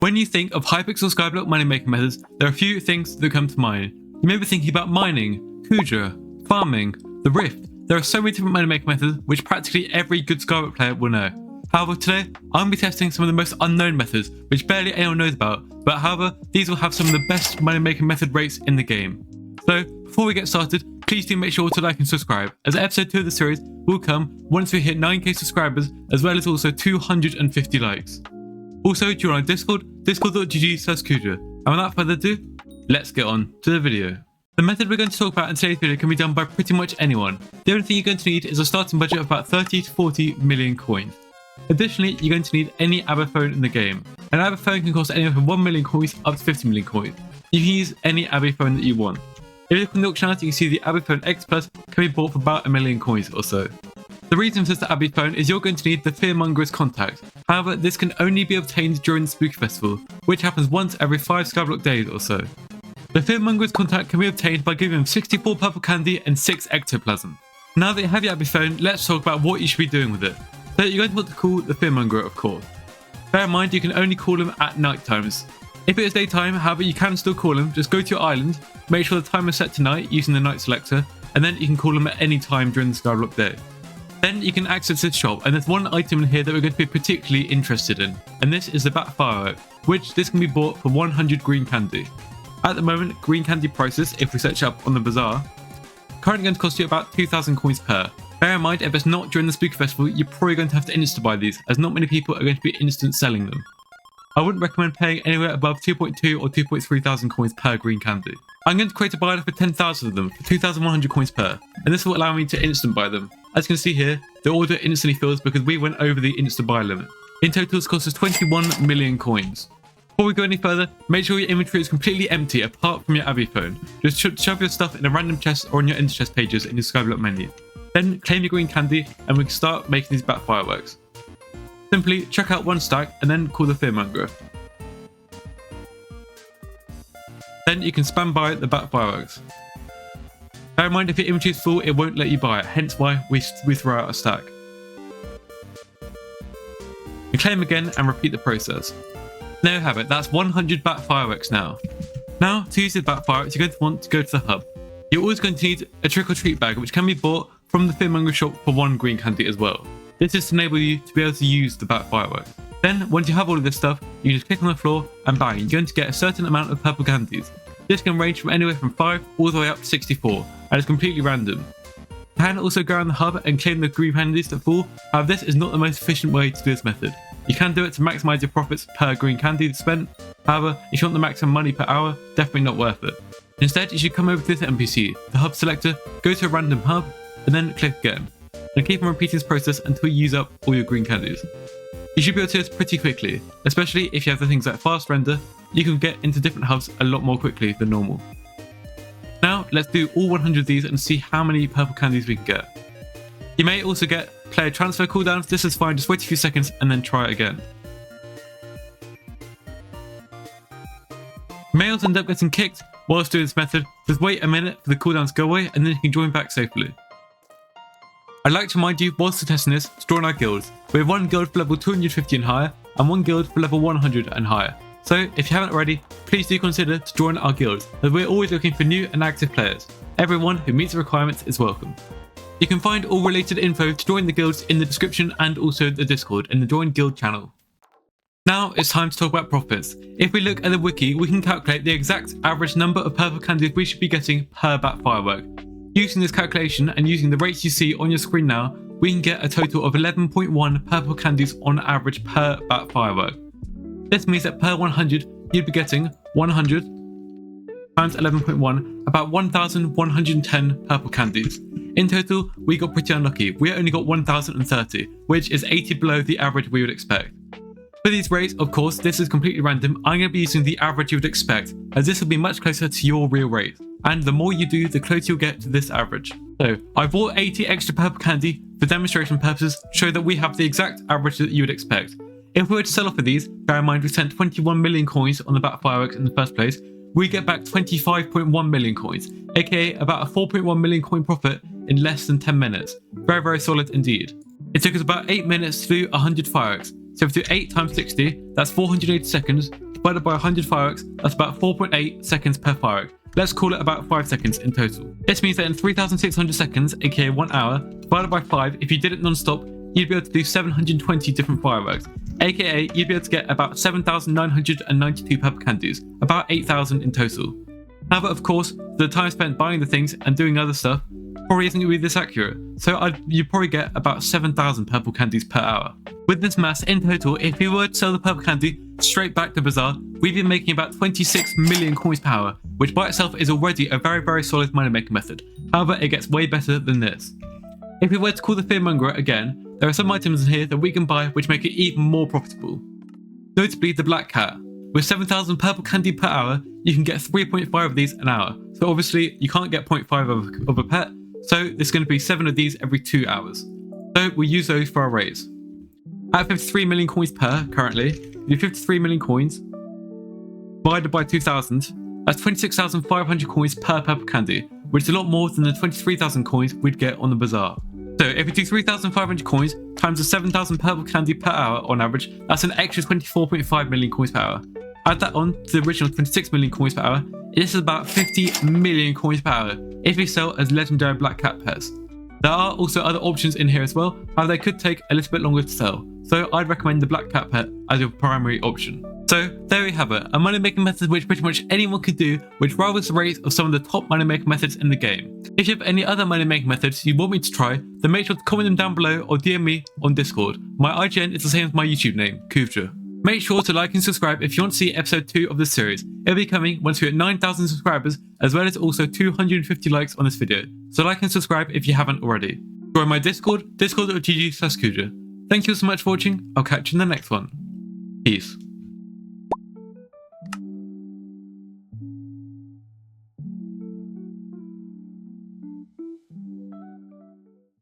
When you think of Hypixel Skyblock money making methods, there are a few things that come to mind. You may be thinking about mining, Kuvdra, farming, the Rift. There are so many different money making methods which practically every good Skyblock player will know. However, today I'm going to be testing some of the most unknown methods which barely anyone knows about, but however, these will have some of the best money making method rates in the game. So before we get started, please do make sure to like and subscribe, as episode 2 of the series will come once we hit 9k subscribers, as well as also 250 likes. Also, join our Discord, discord.gg/Kuvdra. And without further ado, let's get on to the video. The method we're going to talk about in today's video can be done by pretty much anyone. The only thing you're going to need is a starting budget of about 30 to 40 million coins. Additionally, you're going to need any ABBA phone in the game. An ABBA phone can cost anywhere from 1 million coins up to 50 million coins. You can use any ABBA phone that you want. If you look on the auction house, you can see the ABBA phone X Plus can be bought for about 1 million coins or so. The reason for this ABBA phone is you're going to need the Fearmonger's contact. However, this can only be obtained during the Spooky Festival, which happens once every 5 Skyblock days or so. The Fearmonger's contact can be obtained by giving them 64 purple candy and 6 ectoplasm. Now that you have your ABBA phone, let's talk about what you should be doing with it. So you're going to want to call the Fearmonger, of course. Bear in mind you can only call him at night times. If it is daytime, however, you can still call him. Just go to your island, make sure the timer is set to night using the night selector, and then you can call him at any time during the Skyblock day. Then you can access this shop, and there's one item in here that we're going to be particularly interested in, and this is the Bat Firework, which this can be bought for 100 green candy. At the moment, green candy prices, if we search up on the bazaar, currently going to cost you about 2,000 coins per. Bear in mind, if it's not during the Spooky Festival, you're probably going to have to insta-buy these, as not many people are going to be instant selling them. I wouldn't recommend paying anywhere above 2.2 or 2.3 thousand coins per green candy. I'm going to create a buy order for 10,000 of them for 2,100 coins per, and this will allow me to instant buy them. As you can see here, the order instantly fills because we went over the instant buy limit. In total, this costs us 21 million coins. Before we go any further, make sure your inventory is completely empty apart from your ABBA phone. Just shove your stuff in a random chest or on your enter chest pages in your Skyblock menu. Then claim your green candy and we can start making these Bat Fireworks. Simply check out one stack and then call the Fearmonger. Then you can spam buy the Bat Fireworks. Bear in mind, if your inventory is full, it won't let you buy it, hence why we throw out a stack. You claim again and repeat the process. There you have it, that's 100 Bat Fireworks now. Now, to use the Bat Fireworks, you're going to want to go to the hub. You're always going to need a trick or treat bag, which can be bought from the Fearmonger shop for 1 green candy as well. This is to enable you to be able to use the Bat Fireworks. Then, once you have all of this stuff, you can just click on the floor and bang, you're going to get a certain amount of purple candies. This can range from anywhere from 5 all the way up to 64, and it's completely random. You can also go around the hub and claim the green candies that fall, however this is not the most efficient way to do this method. You can do it to maximise your profits per green candy spent, however if you want the maximum money per hour, definitely not worth it. Instead, you should come over to this NPC, the hub selector, go to a random hub, and then click again. And keep on repeating this process until you use up all your green candies. You should be able to do this pretty quickly, especially if you have the things like fast render, you can get into different hubs a lot more quickly than normal. Now let's do all 100 of these and see how many purple candies we can get. You may also get player transfer cooldowns, this is fine, just wait a few seconds and then try it again. You may also end up getting kicked whilst doing this method, just wait a minute for the cooldowns to go away and then you can join back safely. I'd like to remind you, whilst we're testing this, to join our guilds. We have 1 guild for level 250 and higher, and 1 guild for level 100 and higher. So, if you haven't already, please do consider to join our guild, as we're always looking for new and active players. Everyone who meets the requirements is welcome. You can find all related info to join the guilds in the description and also the Discord in the Join Guild channel. Now it's time to talk about profits. If we look at the wiki, we can calculate the exact average number of purple candies we should be getting per Bat Firework. Using this calculation and using the rates you see on your screen now, we can get a total of 11.1 purple candies on average per Bat Firework. This means that per 100, you'd be getting 100 times 11.1, about 1,110 purple candies. In total, we got pretty unlucky. We only got 1,030, which is 80 below the average we would expect. For these rates, of course, this is completely random. I'm going to be using the average you would expect, as this will be much closer to your real rate. And the more you do, the closer you'll get to this average. So, I bought 80 extra purple candy for demonstration purposes to show that we have the exact average that you would expect. If we were to sell off of these, bear in mind we spent 21 million coins on the Bat Fireworks in the first place, we get back 25.1 million coins, aka about a 4.1 million coin profit in less than 10 minutes. Very, very solid indeed. It took us about 8 minutes to do 100 fireworks, so if we do 8 times 60, that's 480 seconds, divided by 100 fireworks, that's about 4.8 seconds per firework. Let's call it about 5 seconds in total. This means that in 3,600 seconds, aka 1 hour, divided by 5, if you did it non-stop, you'd be able to do 720 different fireworks, aka you'd be able to get about 7,992 purple candies, about 8,000 in total. However, of course, the time spent buying the things and doing other stuff probably isn't going to be this accurate, so you'd probably get about 7,000 purple candies per hour. With this mass, in total, if we were to sell the purple candy straight back to Bazaar, we'd be making about 26 million coins per hour, which by itself is already a very solid money making method. However, it gets way better than this. If we were to call the fearmonger again, there are some items in here that we can buy which make it even more profitable. Notably the black cat. With 7,000 purple candy per hour, you can get 3.5 of these an hour. So obviously you can't get 0.5 of a pet, so there's going to be 7 of these every 2 hours. So we use those for our raise. At 53 million coins per currently, we do 53 million coins divided by 2,000, that's 26,500 coins per purple candy, which is a lot more than the 23,000 coins we'd get on the Bazaar. So if we do 3,500 coins times the 7,000 purple candy per hour on average, that's an extra 24.5 million coins per hour. Add that on to the original 26 million coins per hour, this is about 50 million coins per hour if we sell as legendary black cat pets. There are also other options in here as well, however they could take a little bit longer to sell, so I'd recommend the black cat pet as your primary option. So there we have it, a money making method which pretty much anyone could do, which rivals the rates of some of the top money making methods in the game. If you have any other money making methods you want me to try, then make sure to comment them down below or DM me on Discord. My IGN is the same as my YouTube name, Kuvdra. Make sure to like and subscribe if you want to see episode 2 of this series. It'll be coming once we hit 9,000 subscribers, as well as also 250 likes on this video. So like and subscribe if you haven't already. Join my Discord, discord.gg/Kuvdra. Thank you so much for watching, I'll catch you in the next one. Peace.